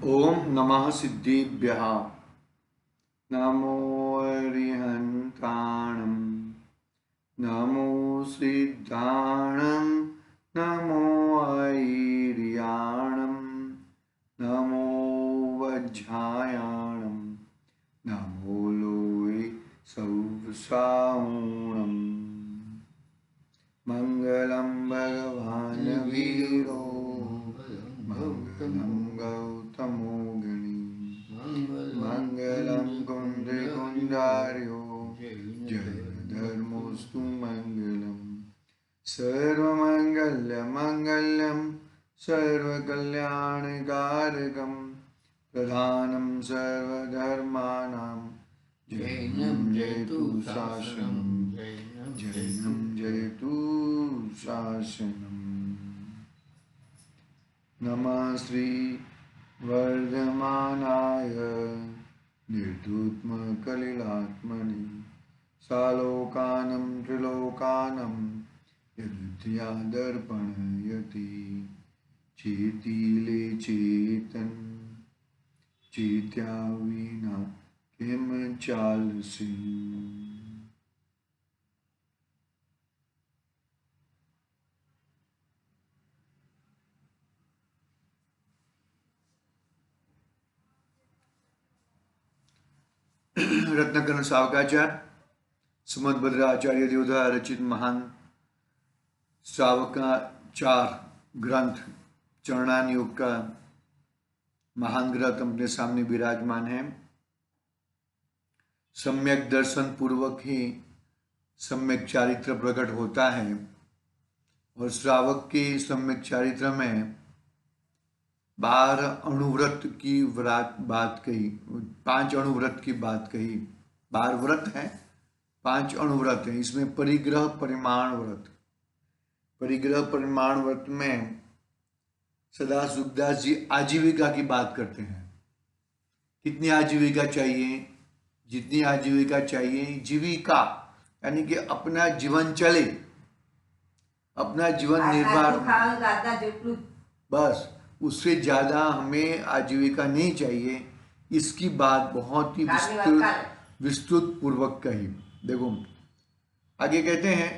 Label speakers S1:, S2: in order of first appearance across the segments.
S1: ओम नमः सिद्धिभ्यः। नमो अरिहन्ताणं। नमो सिद्धाणं। नमो ऐर्याणं। नमो वज्रायाणं। नमो लोये सौसाऊणम्। मंगलम भगवान वीरो मंगलम गौतमो गणी मंगलम कुंदे कुंडार्यो जय धर्मोस्तु मंगलम सर्वमंगल्य मंगल्यम सर्वकल्याणकारकम प्रधानम सर्वधर्माणां जैनं जयतु शासनम् जैनं जयतु शासनम्। नमः श्री वर्धमानाय निर्धूतमकलिलात्मने सालोकानं त्रिलोकानं यदुद्या दर्पणयति चेतीले चेतन चेत्या विना किम चालसी। रत्नाकरण सावकाचार्य सुमंत आचार्य देवधा रचित महान श्रावकाचार ग्रंथ चरणान योग का महान ग्रंथ अपने सामने विराजमान है। सम्यक दर्शन पूर्वक ही सम्यक चारित्र प्रकट होता है और श्रावक के सम्यक चारित्र में 12 अणुव्रत की बात कही, 5 अणुव्रत की बात कही। 12 व्रत है, 5 अणुव्रत है। इसमें परिग्रह परिमाण व्रत, परिग्रह परिमाण व्रत में सदा सुखदास जी आजीविका की बात करते हैं। कितनी आजीविका चाहिए? जितनी आजीविका चाहिए, जीविका यानी कि अपना जीवन चले, अपना जीवन निर्वाह, बस उससे ज्यादा हमें आजीविका नहीं चाहिए। इसकी बात बहुत ही विस्तृत पूर्वक कही। देखो आगे कहते हैं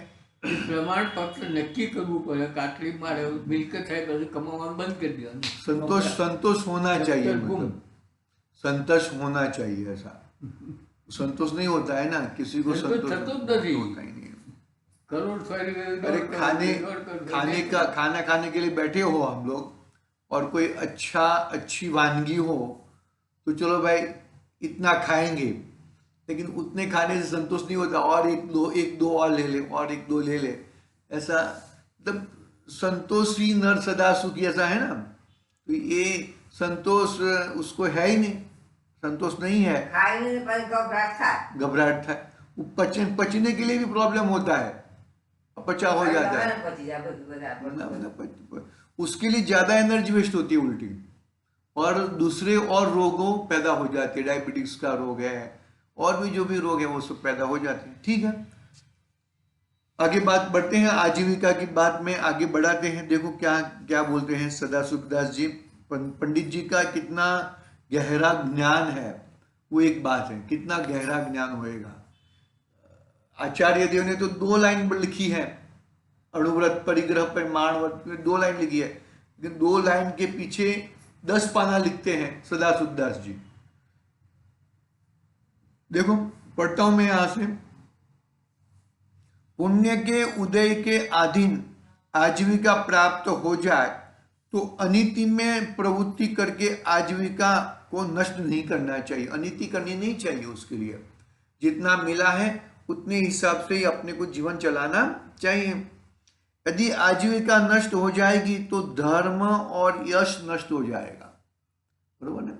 S2: प्रमाण पत्र नक्की करવું પડે કે આટલી મારે મિલકત है પછી કમાવાનું બંધ કરી દો।
S1: संतोष होना चाहिए, मतलब संतोष होना चाहिए। ऐसा संतोष नहीं होता है ना, किसी को संतोष होता ही नहीं। अरे खाना खाने के लिए बैठे हो हम लोग और कोई अच्छी वानगी हो तो चलो भाई इतना खाएंगे, लेकिन उतने खाने से संतोष नहीं होता। और एक दो और ले ले, और एक दो ले ले। ऐसा मतलब संतोषी नर सदा सुखी, ऐसा है ना। तो ये संतोष उसको है ही नहीं, संतोष नहीं है। घबराहट था, पचने के लिए भी प्रॉब्लम होता है, अपचा हो जाता है, उसके लिए ज्यादा एनर्जी वेस्ट होती है उल्टी, और दूसरे और रोगों पैदा हो जाते हैं। डायबिटीज का रोग है और भी जो भी रोग है वो सब पैदा हो जाते हैं। ठीक है, आगे बात बढ़ते हैं, आजीविका की बात में आगे बढ़ाते हैं। देखो क्या क्या बोलते हैं सदा सुखदास जी। पंडित जी का कितना गहरा ज्ञान है वो एक बात है, कितना गहरा ज्ञान होएगा। आचार्य देव ने तो 2 लाइन लिखी है, अणुव्रत परिग्रह परिमाण व्रत में 2 लाइन लिखी है, लेकिन 2 लाइन के पीछे 10 पाना लिखते हैं सदा सुखदास जी। देखो पढ़ता हूं मैं यहां से। पुण्य के उदय के अधीन आजीविका प्राप्त हो जाए तो अनिति में प्रवृत्ति करके आजीविका को नष्ट नहीं करना चाहिए, अनिति करनी नहीं चाहिए। उसके लिए जितना मिला है उतने हिसाब से ही अपने को जीवन चलाना चाहिए। यदि आजीविका नष्ट हो जाएगी तो धर्म और यश नष्ट हो जाएगा, बरोबर ना।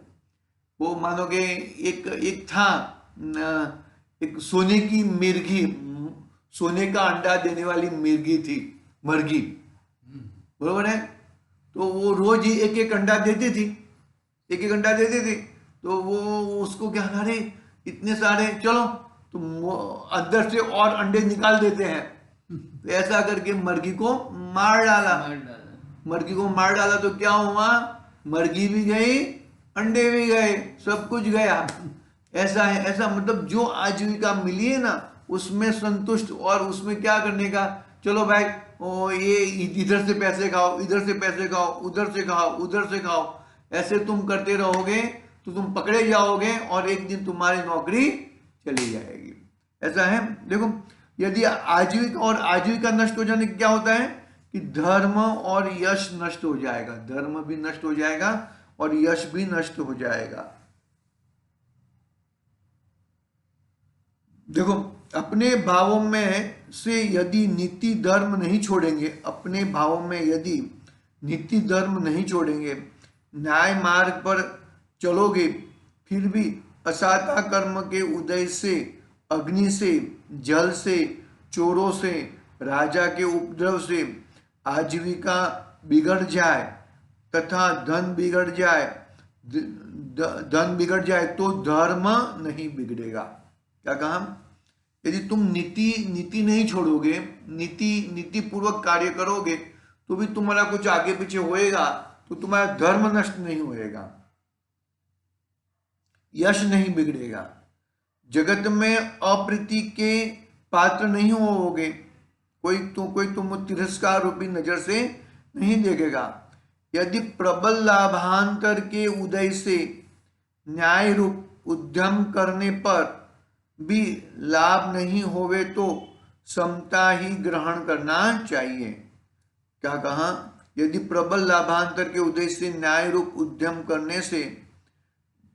S1: वो मानोगे एक था एक सोने की मिर्गी, सोने का अंडा देने वाली मिर्गी थी, मर्गी, बरोबर है। तो वो रोज एक एक अंडा देती थी, एक एक अंडा देती थी। तो वो उसको क्या, अरे इतने सारे, चलो तो अंदर से और अंडे निकाल देते हैं। तो ऐसा करके मर्गी को मार डाला। मर्गी को मार डाला तो क्या हुआ, मर्गी भी गई अंडे भी गए, सब कुछ गया। ऐसा है, ऐसा मतलब जो आजीविका मिली है ना उसमें संतुष्ट, और उसमें क्या करने का, चलो भाई ओ ये इधर से पैसे खाओ, इधर से पैसे खाओ, उधर से खाओ, उधर से खाओ, ऐसे तुम करते रहोगे तो तुम पकड़े जाओगे और एक दिन तुम्हारी नौकरी चली जाएगी। ऐसा है। देखो, यदि आजीविका और आजीविका नष्ट हो जाने क्या होता है कि धर्म और यश नष्ट हो जाएगा, धर्म भी नष्ट हो जाएगा और यश भी नष्ट हो जाएगा। देखो, अपने भावों में से यदि नीति धर्म नहीं छोड़ेंगे, अपने भावों में यदि नीति धर्म नहीं छोड़ेंगे, न्याय मार्ग पर चलोगे, फिर भी असाता कर्म के उदय से, अग्नि से, जल से, चोरों से, राजा के उपद्रव से आजीविका बिगड़ जाए तथा धन बिगड़ जाए, धन बिगड़ जाए तो धर्म नहीं बिगड़ेगा। क्या कहा? यदि तुम नीति नीति नहीं छोड़ोगे, नीति पूर्वक कार्य करोगे तो भी तुम्हारा कुछ आगे पीछे होएगा, तो तुम्हारा धर्म नष्ट नहीं होएगा, यश नहीं बिगड़ेगा, जगत में अप्रीति के पात्र नहीं होोगे, कोई तुम तिरस्कार रूपी नजर से नहीं देखेगा। यदि प्रबल लाभांतर के उदय से न्याय रूप उद्यम करने पर भी लाभ नहीं होवे तो समता ही ग्रहण करना चाहिए। क्या कहा? यदि प्रबल लाभांतर के उदय से न्याय रूप उद्यम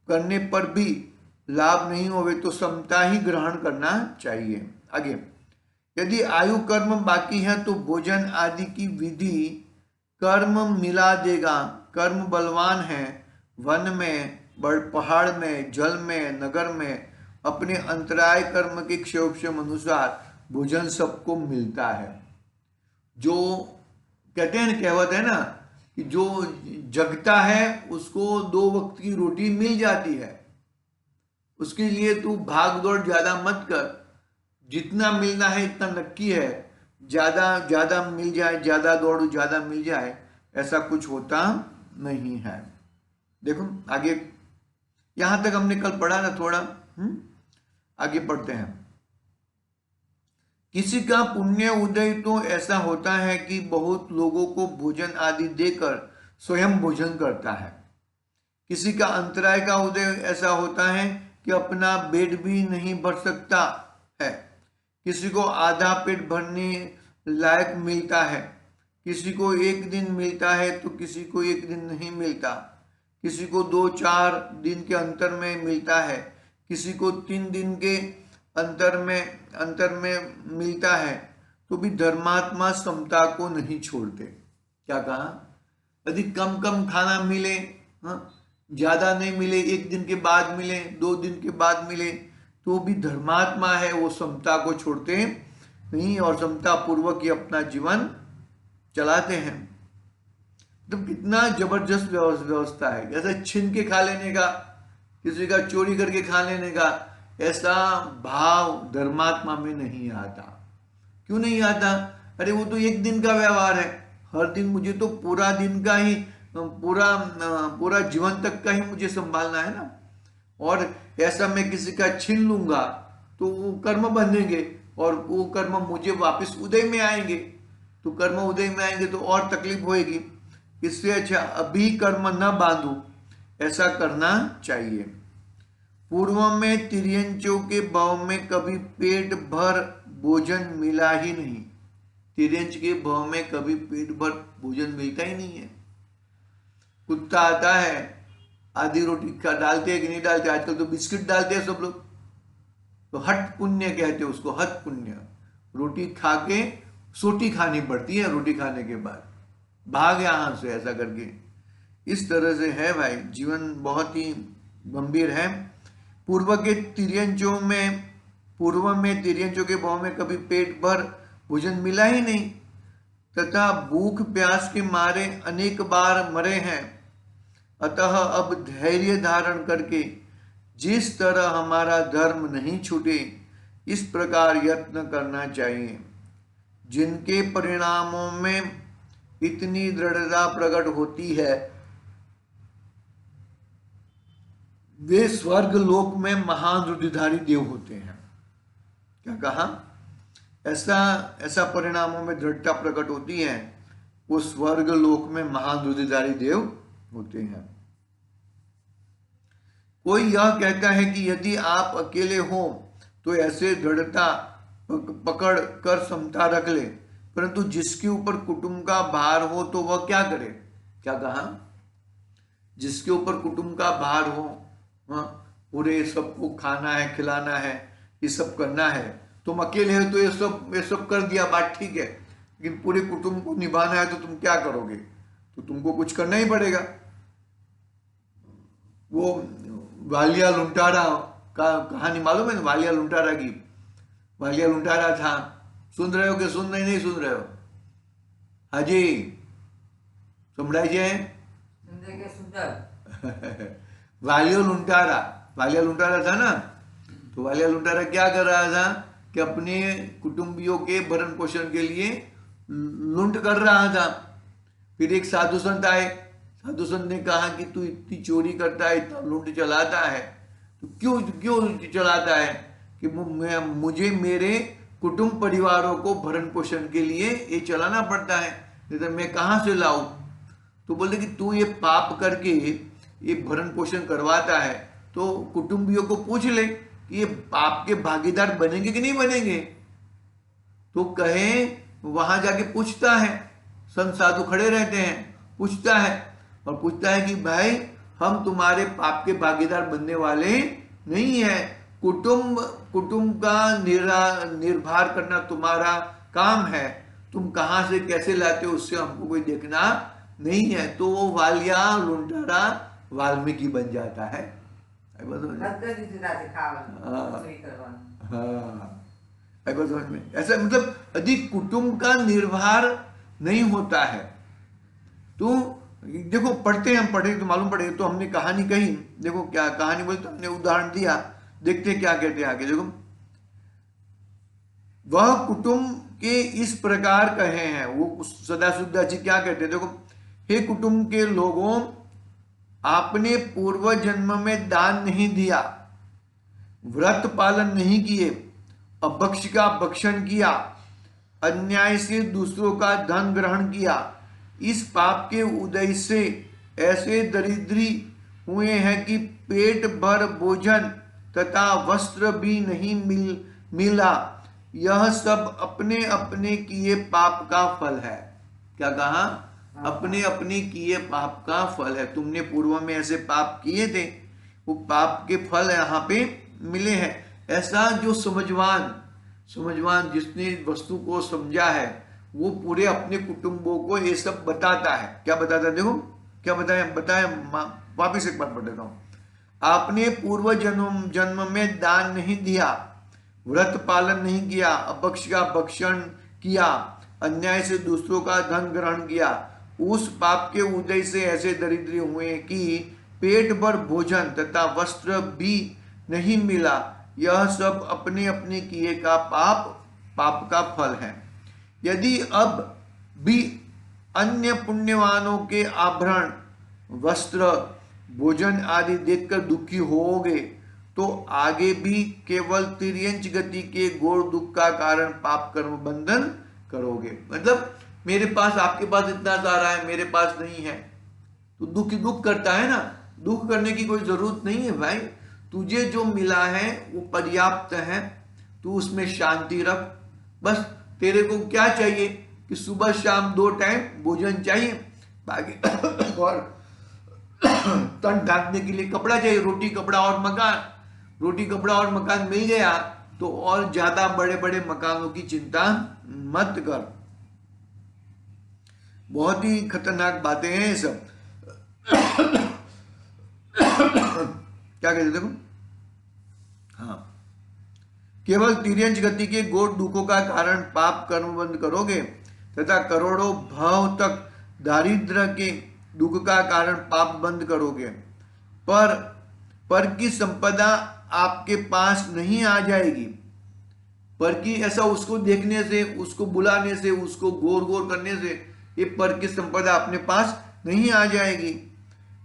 S1: करने पर भी लाभ नहीं होवे तो समता ही ग्रहण करना चाहिए। आगे, यदि आयु कर्म बाकी है तो भोजन आदि की विधि कर्म मिला देगा। कर्म बलवान है, वन में, पहाड़ में, जल में, नगर में, अपने अंतराय कर्म के क्षेम अनुसार भोजन सबको मिलता है। जो कहते हैं, कहावत है ना कि जो जगता है उसको 2 वक्त की रोटी मिल जाती है। उसके लिए तू भाग दौड़ ज्यादा मत कर, जितना मिलना है इतना नक्की है, ज्यादा ज्यादा मिल जाए, ज्यादा दौड़ ज्यादा मिल जाए, ऐसा कुछ होता नहीं है। देखो आगे, यहां तक हमने कल पढ़ा ना थोड़ा, आगे पढ़ते हैं। किसी का पुण्य उदय तो ऐसा होता है कि बहुत लोगों को भोजन आदि देकर स्वयं भोजन करता है। किसी का अंतराय का उदय ऐसा होता है कि अपना पेट भी नहीं भर सकता है। किसी को आधा पेट भरने लायक मिलता है, किसी को एक दिन मिलता है तो किसी को एक दिन नहीं मिलता, किसी को 2-4 दिन के अंतर में मिलता है, किसी को 3 दिन के अंतर में मिलता है, तो भी धर्मात्मा समता को नहीं छोड़ते। क्या कहा? यदि कम खाना मिले, ज्यादा नहीं मिले, 1 दिन के बाद मिले, 2 दिन के बाद मिले, तो भी धर्मात्मा है वो समता को छोड़ते नहीं और समता पूर्वक ही अपना जीवन चलाते हैं। तो कितना जबरदस्त व्यवस्था है। जैसे छीन के खा लेने का, किसी का चोरी करके खा लेने का, ऐसा भाव धर्मात्मा में नहीं आता। क्यों नहीं आता? अरे वो तो 1 दिन का व्यवहार है, हर दिन मुझे तो पूरा दिन का ही, पूरा जीवन तक का ही मुझे संभालना है ना। और ऐसा मैं किसी का छीन लूंगा तो वो कर्म बनेंगे और वो कर्म मुझे वापस उदय में आएंगे, तो कर्म उदय में आएंगे तो और तकलीफ होएगी। इससे अच्छा अभी कर्म न बांधू, ऐसा करना चाहिए। पूर्व में तिर्यंचों के भाव में कभी पेट भर भोजन मिला ही नहीं। तिर्यंच के भाव में कभी पेट भर भोजन मिलता ही नहीं है। कुत्ता आता है, आधी रोटी डालते हैं कि नहीं डालते, आजकल तो बिस्किट डालते हैं सब लोग, तो हट पुण्य कहते हैं उसको, हट पुण्य। रोटी खा के सोटी खानी पड़ती है, रोटी खाने के बाद भाग यहां से, ऐसा करके। इस तरह से है भाई, जीवन बहुत ही गंभीर है। पूर्व में तिर्यंचों के भाव में कभी पेट भर भोजन मिला ही नहीं तथा भूख प्यास के मारे अनेक बार मरे हैं। अतः अब धैर्य धारण करके जिस तरह हमारा धर्म नहीं छूटे इस प्रकार यत्न करना चाहिए, जिनके परिणामों में इतनी दृढ़ता प्रकट होती है वे स्वर्ग लोक में महान रुधिरधारी देव होते हैं। क्या कहा? ऐसा ऐसा परिणामों में दृढ़ता प्रकट होती है, वो स्वर्ग लोक में महान रुधिरधारी देव होते हैं। कोई यह कहता है कि यदि आप अकेले हो तो ऐसे दृढ़ता पकड़ कर समता रख ले, परंतु जिसके ऊपर कुटुंब का भार हो तो वह क्या करे? क्या कहा? जिसके ऊपर कुटुंब का भार हो, पूरे सबको खाना है, खिलाना है, ये सब करना है, तुम अकेले हो तो ये सब कर दिया, बात ठीक है, लेकिन पूरे कुटुंब को निभाना है तो तुम क्या करोगे? तो तुमको कुछ करना ही पड़ेगा। वो वालिया लुंटारा का कहानी मालूम है ना? वालिया लुंटारा की। वालिया लुंटारा था, सुन रहे हो कि सुन नहीं सुन रहे हो? हाजी संभળાય છે? वालिया लुंटारा था ना, तो वालिया लुंटारा क्या कर रहा था कि अपने कुटुंबियों के भरण पोषण के लिए लूंट कर रहा था। फिर एक साधु संत आए, साधु संत ने कहा कि तू इतनी चोरी करता है, इतना लूंट चलाता है, तो क्यों चलाता है? कि मुझे मेरे कुटुंब परिवारों को भरण पोषण के लिए ये चलाना पड़ता है, नहीं तो मैं कहाँ से लाऊं? तो बोलते कि तू ये पाप करके ये भरण पोषण करवाता है, तो कुटुंबियों को पूछ ले कि ये पाप के भागीदार बनेंगे कि नहीं बनेंगे। तो कहे, वहां जाके पूछता है, संत साधु खड़े रहते हैं, पूछता है और पूछता है कि भाई हम तुम्हारे पाप के भागीदार बनने वाले नहीं है, कुटुंब का निर्भर करना तुम्हारा काम है, तुम कहां से कैसे लाते हो उससे हमको कोई देखना नहीं है। तो वो वालिया लुंटारा वाल्मीकि बन जाता है। ऐसा मतलब अधिक कुटुंब का निर्भर नहीं होता है। तो देखो, पढ़ते हम पढ़े तो मालूम पड़े, तो हमने कहानी कही, देखो क्या कहानी बोली, तो हमने उदाहरण दिया, देखते क्या कहते हैं आगे। देखो, वह कुटुंब के इस प्रकार कहे हैं, वो सदाशिवदास जी क्या कहते हैं, देखो, हे कुटुंब के लोगों, आपने पूर्व जन्म में दान नहीं दिया, व्रत पालन नहीं किए, अभक्ष का भक्षण किया, अन्याय से दूसरों का धन ग्रहण किया, इस पाप के उदय से ऐसे दरिद्री हुए हैं कि पेट भर भोजन तथा वस्त्र भी नहीं मिला। यह सब अपने अपने किए पाप का फल है। क्या कहा? अपने अपने किए पाप का फल है। तुमने पूर्व में ऐसे पाप किए थे, वो पाप के फल यहाँ पे मिले हैं। ऐसा जो समझवान जिसने वस्तु को समझा है, वो पूरे अपने कुटुंबों को ये सब बताता है। क्या बताता है? देखो क्या बताया वापिस एक बार पढ़ देता हूँ। आपने पूर्व जन्म में दान नहीं दिया, व्रत पालन नहीं किया, अपक्ष का भक्षण किया, अन्याय से दूसरों का धन ग्रहण किया, उस पाप के उदय से ऐसे दरिद्र हुए कि पेट भर भोजन तथा वस्त्र भी नहीं मिला। यह सब अपने अपने किए का पाप का फल है। यदि अब भी अन्य पुण्यवानों के आभरण, वस्त्र, भोजन आदि देखकर दुखी होगे, तो आगे भी केवल तिर्यंच गति के घोर दुख का कारण पाप कर्म बंधन करोगे। मतलब मेरे पास, आपके पास इतना सारा है, मेरे पास नहीं है, तो दुख करता है ना। दुख करने की कोई जरूरत नहीं है भाई, तुझे जो मिला है वो पर्याप्त है, तू उसमें शांति रख। बस तेरे को क्या चाहिए कि सुबह शाम 2 टाइम भोजन चाहिए, बाकी और तन ढांकने के लिए कपड़ा चाहिए, रोटी कपड़ा और मकान मिल गया तो और ज्यादा बड़े बड़े मकानों की चिंता मत कर। बहुत ही खतरनाक बातें हैं ये सब। क्या कहते देखो, हाँ, केवल तिर्यंच गति के घोर दुखों का कारण पाप कर्म बंद करोगे तथा करोड़ों भाव तक दारिद्र्य के दुख का कारण पाप बंद करोगे, पर की संपदा आपके पास नहीं आ जाएगी। पर की ऐसा उसको देखने से, उसको बुलाने से, उसको गौर करने से ये पर की संपदा अपने पास नहीं आ जाएगी।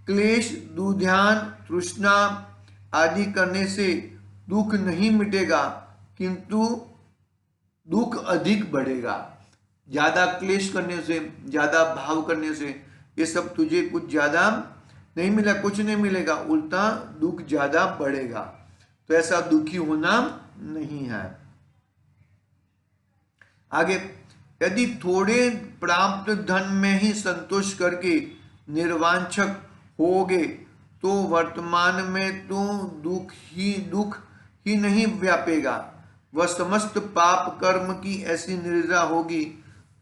S1: क्लेश, दुर्ध्यान, तृष्णा, आदि करने से दुख नहीं मिटेगा, किंतु दुख अधिक बढ़ेगा। ज्यादा क्लेश करने से, ज्यादा भाव करने से ये सब तुझे कुछ ज्यादा नहीं मिला, कुछ नहीं मिलेगा, उल्टा दुख ज्यादा बढ़ेगा। तो ऐसा दुखी होना नहीं है। आगे, यदि थोड़े प्राप्त धन में ही संतोष करके निर्वांछक होगे तो वर्तमान में तो दुख ही नहीं व्यापेगा। वह समस्त पाप कर्म की ऐसी निर्जा होगी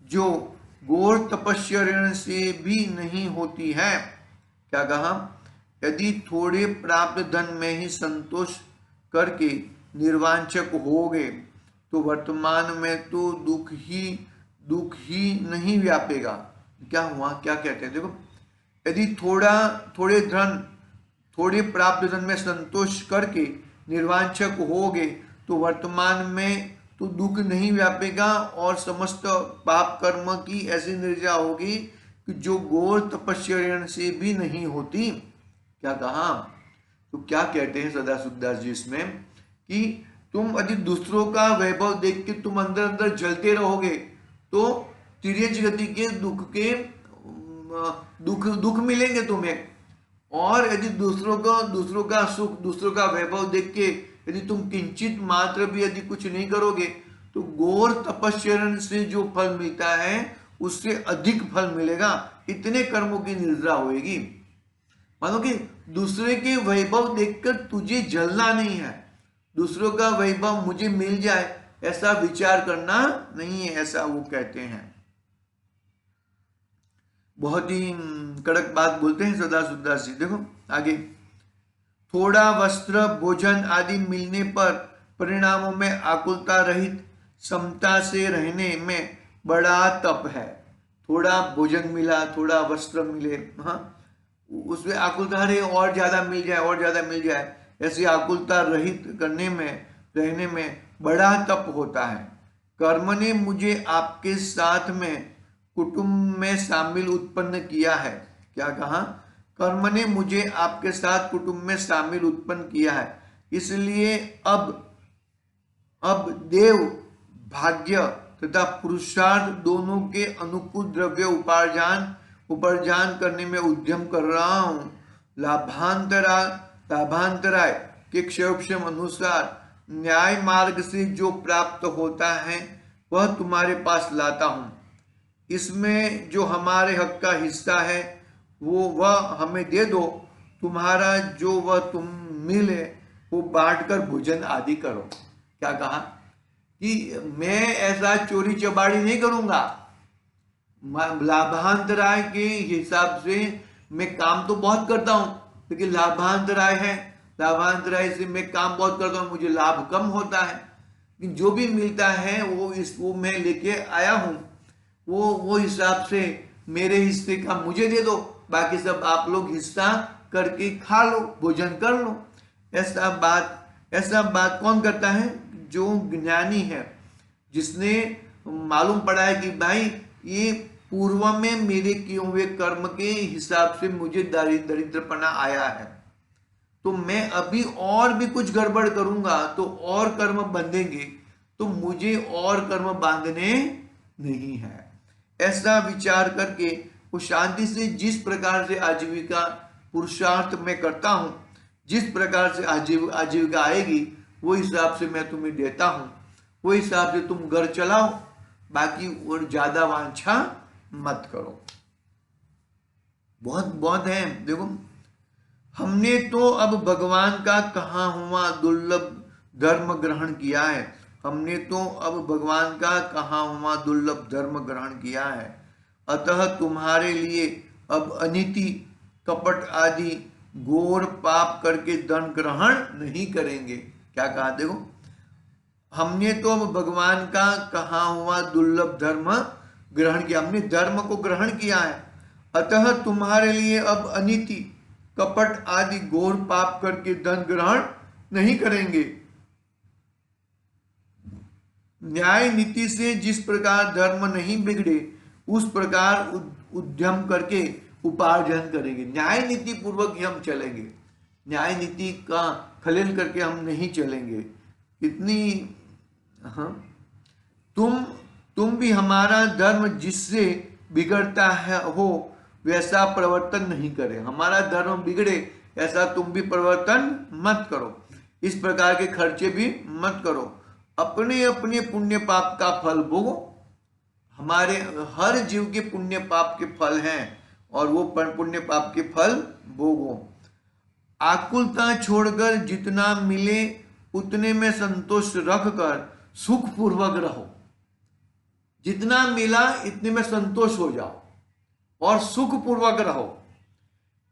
S1: जो घोर तपस्या से भी नहीं होती है। क्या कहा? यदि थोड़े प्राप्त धन में ही संतोष करके निर्वांछक होगे तो वर्तमान में तो दुख ही नहीं व्यापेगा। क्या हुआ? क्या कहते हैं? देखो, यदि थोड़े प्राप्त धन में संतोष करके निर्वांछक होगे तो वर्तमान में तो दुख नहीं व्यापेगा और समस्त पाप कर्म की ऐसी निर्जा होगी कि जो घोर तपस्या से भी नहीं होती। क्या कहा? तो क्या कहते हैं सदाशिवदास जी इसमें कि तुम यदि दूसरों का वैभव देख के तुम अंदर अंदर जलते रहोगे तो तिर्यज गति के दुख मिलेंगे तुम्हें। और यदि दूसरों का सुख, दूसरों का वैभव देख के यदि तुम किंचित मात्र भी यदि कुछ नहीं करोगे तो घोर तपस्या से जो फल मिलता है उससे अधिक फल मिलेगा। इतने कर्मों की निर्जा होगी। मानो कि दूसरे के वैभव देखकर तुझे जलना नहीं है, दूसरों का वैभव मुझे मिल जाए ऐसा विचार करना नहीं है, ऐसा वो कहते हैं। बहुत ही कड़क बात बोलते हैं सदाशिवदास जी। देखो आगे, थोड़ा वस्त्र, भोजन आदि मिलने पर परिणामों में आकुलता रहित समता से रहने में बड़ा तप है। थोड़ा भोजन मिला, थोड़ा वस्त्र मिले, हाँ, उसमें आकुलता, अरे और ज्यादा मिल जाए, और ज्यादा मिल जाए, ऐसी आकुलता रहित रहने में बड़ा तप होता है। कर्म ने मुझे आपके साथ में कुटुंब में शामिल उत्पन्न किया है। क्या कहा? कर्म ने मुझे आपके साथ कुटुंब में शामिल उत्पन्न किया है, इसलिए अब देव, भाग्य तथा पुरुषार्थ दोनों के अनुकूल द्रव्य उपार्जन करने में उद्यम कर रहा हूं। लाभांतराय के क्षयक्षम अनुसार न्याय मार्ग से जो प्राप्त होता है वह तुम्हारे पास लाता हूं। इसमें जो हमारे हक का हिस्सा है वह हमें दे दो। तुम्हारा जो वह तुम मिले वो बांटकर भोजन आदि करो। क्या कहा? कि मैं ऐसा चोरी चबाड़ी नहीं करूंगा। लाभांतराय के हिसाब से मैं काम तो बहुत करता हूं, लेकिन लाभांतराय है, लाभांतराय से मैं काम बहुत करता हूं, मुझे लाभ कम होता है। लेकिन जो भी मिलता है वो मैं लेके आया हूं, वो हिसाब से मेरे हिस्से का मुझे दे दो, बाकी सब आप लोग हिस्सा करके खा लो, भोजन कर लो। ऐसा बात कौन करता है? जो ज्ञानी है, जिसने मालूम पड़ा है कि भाई ये पूर्व में मेरे किए हुए कर्म के हिसाब से मुझे दरिद्रपना आया है, तो मैं अभी और भी कुछ गड़बड़ करूंगा तो और कर्म बंधेंगे, तो मुझे और कर्म बांधने नहीं है। ऐसा विचार करके वो शांति से जिस प्रकार से आजीविका पुरुषार्थ में करता हूं, जिस प्रकार से आजीविका आएगी वो हिसाब से मैं तुम्हें देता हूं, वो हिसाब से तुम घर चलाओ, बाकी और ज्यादा वांछा मत करो। बहुत है। देखो, हमने तो अब भगवान का कहा हुआ दुर्लभ धर्म ग्रहण किया है। हमने तो अब भगवान का कहा हुआ दुर्लभ धर्म ग्रहण किया है। अतः तुम्हारे लिए अब अनीति, कपट आदि घोर पाप करके दंड ग्रहण नहीं करेंगे। क्या कहा? देखो, हमने तो अब भगवान का कहा हुआ दुर्लभ धर्म ग्रहण किया, हमने धर्म को ग्रहण किया है। अतः तुम्हारे लिए अब अनीति, कपट आदि घोर पाप करके दंड ग्रहण नहीं करेंगे। न्याय नीति से जिस प्रकार धर्म नहीं बिगड़े उस प्रकार उद्यम करके उपार्जन करेंगे। न्याय नीति पूर्वक ही हम चलेंगे। न्याय नीति का खलेल करके हम नहीं चलेंगे। कितनी, हाँ, तुम भी हमारा धर्म जिससे बिगड़ता है हो वैसा परिवर्तन नहीं करे। हमारा धर्म बिगड़े ऐसा तुम भी परिवर्तन मत करो। इस प्रकार के खर्चे भी मत करो। अपने अपने पुण्य पाप का फल भोगो। हमारे हर जीव के पुण्य पाप के फल हैं और वो पुण्य पाप के फल भोगो। आकुलता छोड़कर जितना मिले उतने में संतोष रखकर सुख पूर्वक रहो। जितना मिला इतने में संतोष हो जाओ और सुख पूर्वक रहो।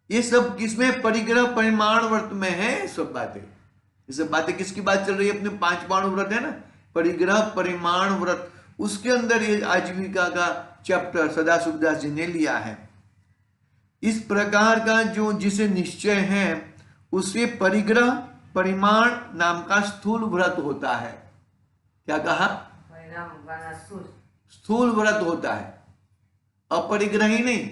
S1: ये सब किसमें? परिग्रह परिमाण व्रत में है। ये सब बातें किसकी बात चल रही है? अपने 5 बाण व्रत है ना, परिग्रह परिमाण व्रत, उसके अंदर ये आजीविका का चैप्टर सदाशिवदास जी ने लिया है। इस प्रकार का जो जिसे निश्चय है उसे परिग्रह परिमाण नाम का स्थूल व्रत होता है। क्या कहा? स्थूल व्रत होता है, अपरिग्रही नहीं।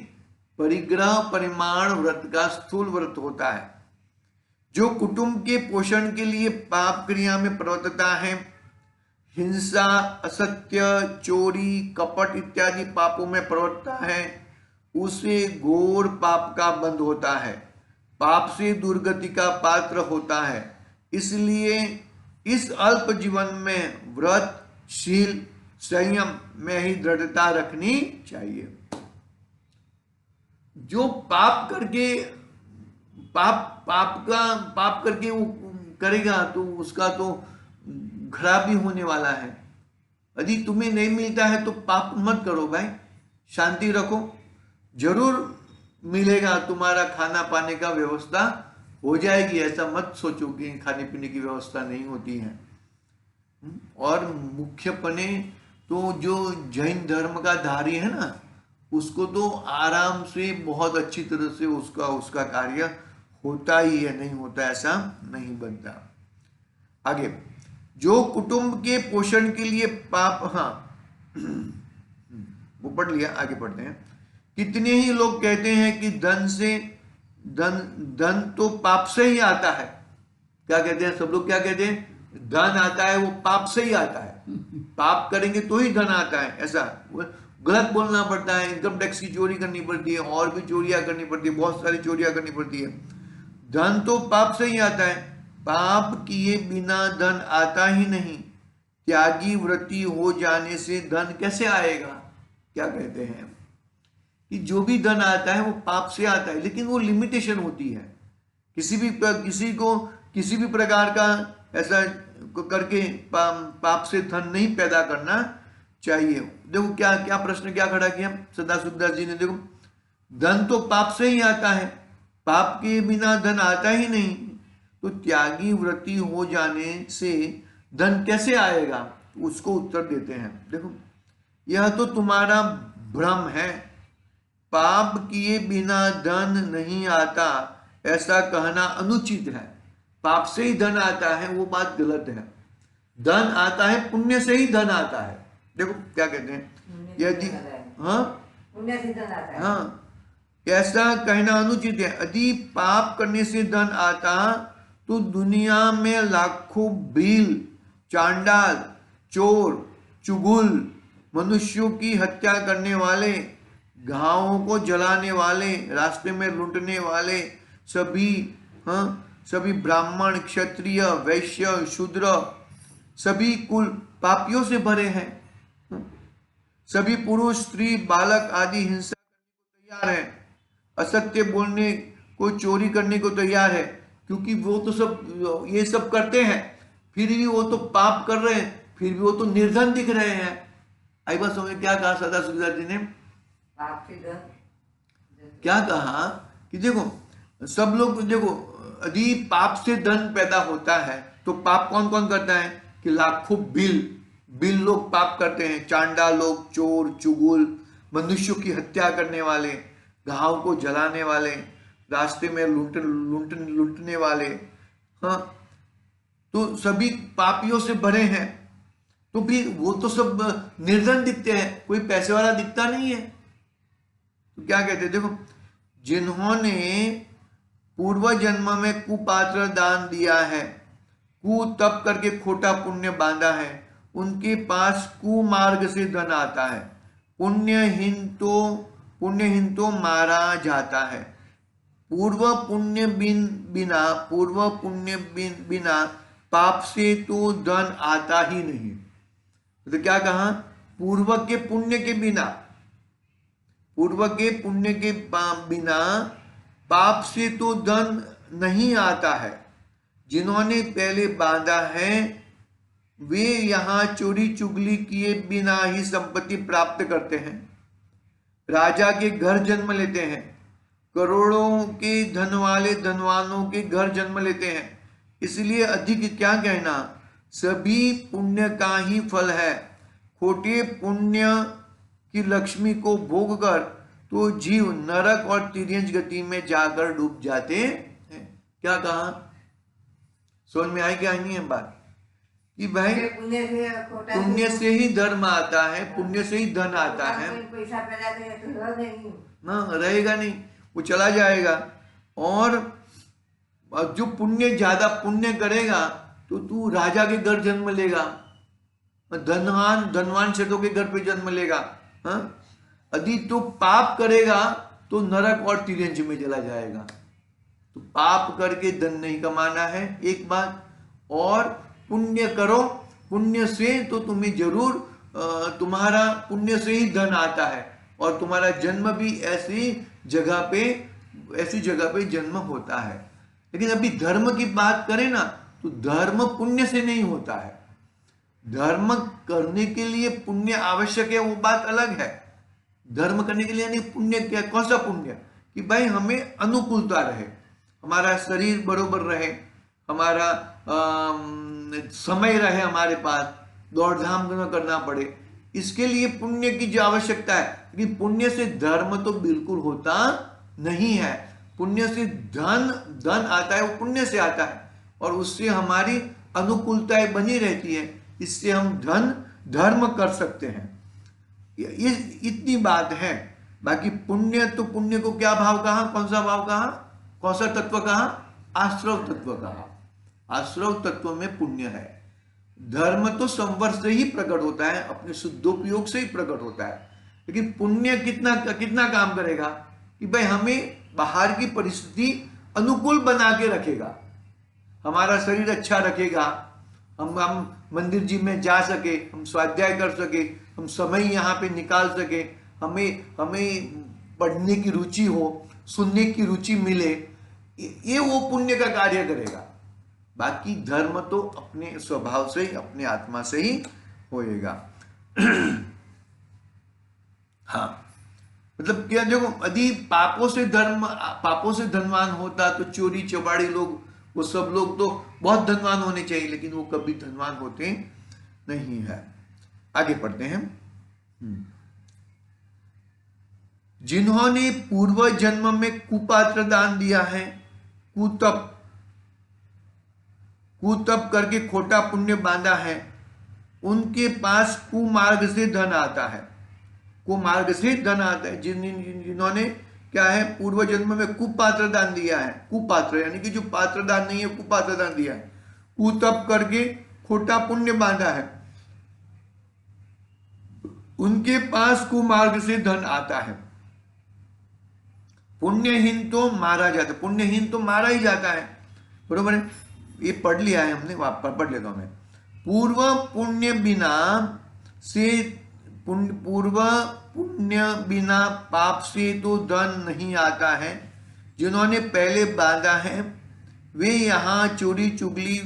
S1: परिग्रह परिमाण व्रत का स्थूल व्रत होता है। जो कुटुंब के पोषण के लिए पाप क्रिया में प्रवृत्तता है, हिंसा, असत्य, चोरी, कपट इत्यादि पापों में प्रवृत्तता है, उसे घोर पाप का बंध होता है, पाप से दुर्गति का पात्र होता है। इसलिए इस अल्प जीवन में व्रत, शील, संयम में ही दृढ़ता रखनी चाहिए। जो पाप करके पाप करके वो करेगा तो उसका तो खराबी होने वाला है। यदि तुम्हें नहीं मिलता है तो पाप मत करो भाई, शांति रखो। जरूर मिलेगा, तुम्हारा खाना पाने का व्यवस्था हो जाएगी। ऐसा मत सोचो कि खाने पीने की व्यवस्था नहीं होती है। और मुख्यपने तो जो जैन धर्म का धारी है ना, उसको तो आराम से बहुत अच्छी तरह से उसका कार्य होता ही है, नहीं होता ऐसा नहीं बनता। आगे, जो कुटुंब के पोषण के लिए पाप, हाँ वो पढ़ लिया, आगे पढ़ते हैं। कितने ही लोग कहते हैं कि धन तो पाप से ही आता है। क्या कहते हैं सब लोग? क्या कहते हैं? धन आता है वो पाप से ही आता है, पाप करेंगे तो ही धन आता है। ऐसा गलत बोलना पड़ता है। इनकम टैक्स की चोरी करनी पड़ती है और भी चोरियां करनी पड़ती है, बहुत सारी चोरियां करनी पड़ती है। धन तो पाप से ही आता है, पाप किए बिना धन आता ही नहीं। त्यागी व्रती हो जाने से धन कैसे आएगा? क्या कहते हैं कि जो भी धन आता है वो पाप से आता है, लेकिन वो लिमिटेशन होती है। किसी भी प्रकार का ऐसा करके पाप से धन नहीं पैदा करना चाहिए। देखो क्या क्या प्रश्न क्या खड़ा किया सदाशिवदास जी ने। देखो, धन तो पाप से ही आता है, पाप के बिना धन आता ही नहीं, तो त्यागी व्रती हो जाने से धन कैसे आएगा? उसको उत्तर देते हैं। देखो, यह तो तुम्हारा भ्रम है। पाप किए बिना धन नहीं आता ऐसा कहना अनुचित है। पाप से ही धन आता है वो बात गलत है। धन आता है पुण्य से ही धन आता है। देखो क्या कहते हैं, यदि पुण्य से धन आता है, हाँ, ऐसा कहना अनुचित है। यदि पाप करने से धन आता तो दुनिया में लाखों भील, चांडाल, चोर, चुगुल, मनुष्यों की हत्या करने वाले, गांवों को जलाने वाले, रास्ते में लूटने वाले सभी ब्राह्मण, क्षत्रिय, वैश्य, शूद्र, सभी कुल पापियों से भरे हैं। सभी पुरुष, स्त्री, बालक आदि हिंसा करने को तैयार है, असत्य बोलने को, चोरी करने को तैयार है, क्योंकि वो तो सब ये सब करते हैं, फिर भी वो तो पाप कर रहे हैं, फिर भी वो तो निर्धन दिख रहे हैं। आई बात समझ? क्या कहा सदाशिवदास जी ने? क्या कहा कि देखो सब लोग, देखो यदि पाप से धन पैदा होता है तो पाप कौन कौन करता है कि लाखों बिल लोग पाप करते हैं। चांडा लोग, चोर, चुगुल, मनुष्यों की हत्या करने वाले, गांव को जलाने वाले, रास्ते में लूटने वाले, हाँ, तो सभी पापियों से भरे हैं। तो भी वो तो सब निर्धन दिखते हैं, कोई पैसे वाला दिखता नहीं है। तो क्या कहते हैं? देखो, जिन्होंने पूर्व जन्म में कुपात्र दान दिया है, कु तप करके खोटा पुण्य बांधा है, उनके पास कुमार्ग से धन आता है। पुण्यहीन तो मारा जाता है। पूर्व पुण्य बिना पाप से तो धन आता ही नहीं। तो क्या कहा? पूर्व के पुण्य के बिना पाप से तो धन नहीं आता है। जिन्होंने पहले बांधा है वे यहाँ चोरी चुगली किए बिना ही संपत्ति प्राप्त करते हैं। राजा के घर जन्म लेते हैं, करोड़ों के धन वाले धनवानों के घर जन्म लेते हैं। इसलिए अधिक क्या कहना, सभी पुण्य का ही फल है। खोटे पुण्य की लक्ष्मी को भोग कर तो जीव नरक और तिर्यंच गति में जाकर डूब जाते हैं। क्या कहा? समझ में आई क्या नहीं है बात? कि भाई पुण्य से ही धर्म आता है, पुण्य से ही धन आता है।
S3: पैसा पैदा करे तो नहीं
S1: ना रहेगा नहीं, वो चला जाएगा। और जो ज्यादा पुण्य करेगा तो तू राजा के घर जन्म लेगा, धनवान सेठों के घर पे जन्म लेगा। हाँ, यदि तो पाप करेगा तो नरक और तिर्यंच में चला जाएगा। तो पाप करके धन नहीं कमाना है, एक बात। और पुण्य करो, पुण्य से तो तुम्हें जरूर तुम्हारा पुण्य से ही धन आता है और तुम्हारा जन्म भी ऐसी जगह पे जन्म होता है। लेकिन अभी धर्म की बात करें ना, तो धर्म पुण्य से नहीं होता है। धर्म करने के लिए पुण्य आवश्यक है, वो बात अलग है। धर्म करने के लिए यानी पुण्य क्या, कौन सा पुण्य? कि भाई हमें अनुकूलता रहे, हमारा शरीर बरोबर रहे, हमारा समय रहे हमारे पास, दौड़-धाम न करना पड़े, इसके लिए पुण्य की जो आवश्यकता है। लेकिन पुण्य से धर्म तो बिल्कुल होता नहीं है। पुण्य से धन आता है, वो पुण्य से आता है और उससे हमारी अनुकूलताएं बनी रहती है। इससे हम धर्म कर सकते हैं। ये इतनी बात है। बाकी पुण्य तो पुण्य को क्या भाव कहा, कौन सा भाव कहा, कौन सा तत्व कहा? आश्रव तत्व कहा। आश्रव तत्व में पुण्य है। धर्म तो संवर से ही प्रकट होता है, अपने शुद्धोपयोग से ही प्रकट होता है। लेकिन पुण्य कितना काम करेगा कि भाई हमें बाहर की परिस्थिति अनुकूल बना के रखेगा, हमारा शरीर अच्छा रखेगा, हम मंदिर जी में जा सके, हम स्वाध्याय कर सके, हम समय यहाँ पे निकाल सके, हमें पढ़ने की रुचि हो, सुनने की रुचि मिले, ये वो पुण्य का कार्य करेगा। बाकी धर्म तो अपने स्वभाव से ही, अपने आत्मा से ही होएगा। हाँ, मतलब क्या, देखो यदि पापों से धनवान होता तो चोरी चपाड़ी लोग, वो सब लोग तो बहुत धनवान होने चाहिए, लेकिन वो कभी धनवान होते नहीं है। आगे पढ़ते हैं। जिन्होंने पूर्व जन्म में कुपात्र दान दिया है, कुतप करके खोटा पुण्य बांधा है, उनके पास कुमार्ग से धन आता है। कुमार्ग से धन आता है। जिन्होंने क्या है, पूर्व जन्म में कुपात्र दान दिया है। कुपात्र यानी कि जो पात्र दान नहीं है, कुपात्र दान दिया है। कुतप करके खोटा पुण्य बांधा है, उनके पास कुमार्ग से धन आता है। पुण्यहीन तो मारा जाता है, पुण्यहीन तो मारा ही जाता है, बरोबर है। ये पढ़ लिया है हमने, वापस पढ़ लेता हूं मैं। पूर्व पुण्य बिना पाप से तो धन नहीं आता है। जिन्होंने पहले बांधा है वे यहाँ चोरी चुगली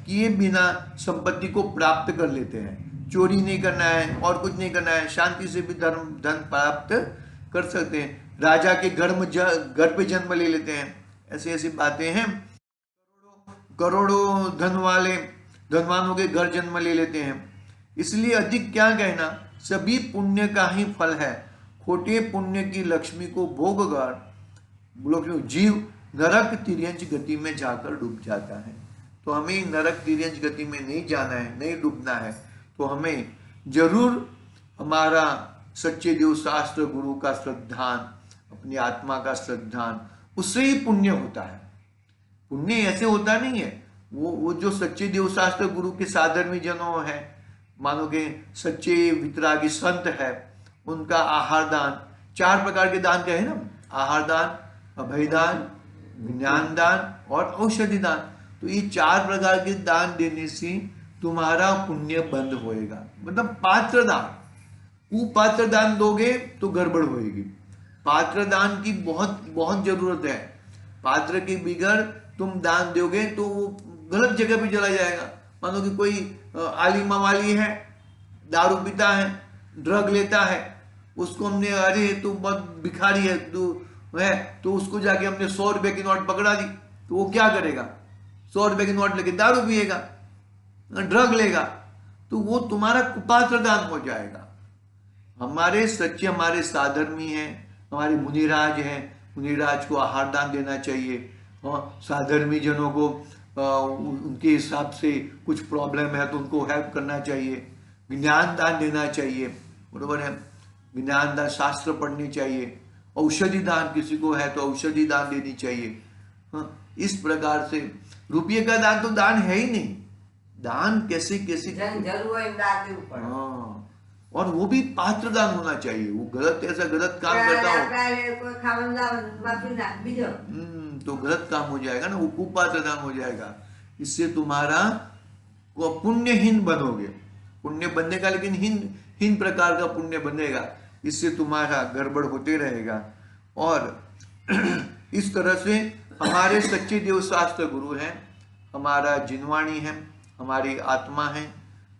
S1: किए बिना संपत्ति को प्राप्त कर लेते हैं। चोरी नहीं करना है और कुछ नहीं करना है, शांति से भी धन प्राप्त कर सकते हैं। राजा के घर पे जन्म ले लेते हैं। ऐसी बातें हैं। करोड़ों धनवानों के घर जन्म ले लेते हैं। इसलिए अधिक क्या कहना, सभी पुण्य का ही फल है। खोटे पुण्य की लक्ष्मी को भोग कर जीव नरक तिर्यंच गति में जाकर डूब जाता है। तो हमें नरक तिर्यंच गति में नहीं जाना है, नहीं डूबना है। तो हमें जरूर हमारा सच्चे देव शास्त्र गुरु का श्रद्धान, अपनी आत्मा का श्रद्धान, उससे ही पुण्य होता है। पुण्य ऐसे होता नहीं है। वो जो सच्चे देवशास्त्र गुरु के साधर्मी जनों हैं, मानो के सच्चे वितरागी संत है, उनका आहार दान, 4 प्रकार के दान कहे ना, आहार दान, अभय दान, ज्ञान दान और औषधि दान। तो ये 4 प्रकार के दान देने से तुम्हारा पुण्य बंद होएगा। मतलब पात्र दान, कुपात्र दान दोगे तो गड़बड़ होएगी। पात्र दान की बहुत बहुत जरूरत है। पात्र के बिगड़ तुम दान दोगे तो वो गलत जगह पे चला जाएगा। मानो कि कोई आलिमा वाली है, दारू पीता है, ड्रग लेता है, उसको हमने अरे तू बहुत भिखारी है तू है, तो उसको जाके हमने 100 रुपए की नोट पकड़ा दी, तो वो क्या करेगा? 100 रुपए की नोट लेके दारू पिएगा, ड्रग लेगा, तो वो तुम्हारा कुपात्र दान हो जाएगा। हमारे सच्चे हमारे साधर्मी हैं, हमारे मुनिराज हैं, मुनिराज को आहार दान देना चाहिए। और साधर्मी जनों को उनके हिसाब से कुछ प्रॉब्लम है तो उनको हेल्प करना चाहिए। ज्ञान दान देना चाहिए, बरोबर है, ज्ञान दान, शास्त्र पढ़ने चाहिए। औषधि दान किसी को है तो औषधि दान देनी चाहिए। हाँ, इस प्रकार से रुपये का दान तो दान है ही नहीं। दान कैसे कैसे,
S3: जन जरूर इमदाद के ऊपर।
S1: हाँ, और वो भी पात्र दान होना चाहिए। वो गलत ऐसा गलत काम करता हो
S3: कोई खावंदा बाकी ना बीजो
S1: तो गलत काम हो जाएगा ना, वो कुपात्र दान हो जाएगा। इससे तुम्हारा वो पुण्यहीन बनोगे। पुण्य बनने का लेकिन हीन प्रकार का पुण्य बनेगा। इससे तुम्हारा गड़बड़ होते रहेगा। और इस तरह से हमारे सच्चे देवशास्त्र गुरु हैं, हमारा जिनवाणी है, हमारी आत्मा है,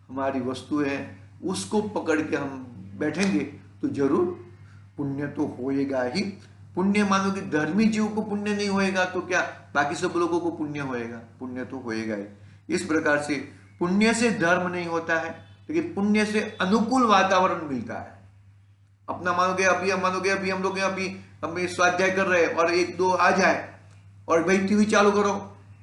S1: हमारी वस्तु है, उसको पकड़ के हम बैठेंगे तो जरूर पुण्य तो होएगा ही। पुण्य मानो कि धर्मी जीव को पुण्य नहीं होएगा तो क्या बाकी सब लोगों को पुण्य होएगा? पुण्य तो होएगा ही। इस प्रकार से पुण्य से धर्म नहीं होता है, लेकिन पुण्य से अनुकूल वातावरण मिलता है। अपना मानोगे अभी हम लोग अभी स्वाध्याय कर रहे हैं और 1-2 आ जाए और भाई टीवी चालू करो,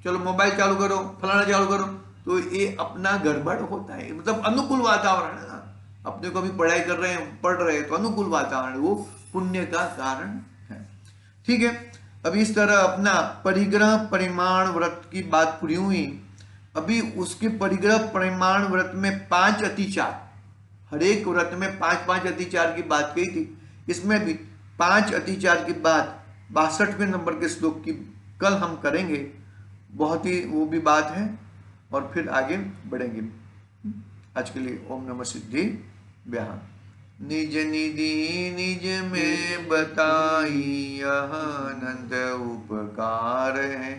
S1: चलो मोबाइल चालू करो, फलाना चालू करो, तो ये अपना गड़बड़ होता है। मतलब अनुकूल वातावरण है ना, अपने को भी पढ़ाई कर रहे हैं, पढ़ रहे हैं, तो अनुकूल वातावरण वो पुण्य का कारण है। ठीक है, अभी इस तरह अपना परिग्रह परिमाण व्रत की बात पूरी हुई। अभी उसके परिग्रह परिमाण व्रत में 5 अतिचार, हर एक व्रत में 5-5 अतिचार की बात कही थी। इसमें भी 5 अतिचार की बात 62वें नंबर के श्लोक की कल हम करेंगे। बहुत ही वो भी बात है और फिर आगे बढ़ेंगे। आज के लिए ओम नमः सिद्धि व्याहन। निज निधि निज में बताई यह अनंत उपकार है।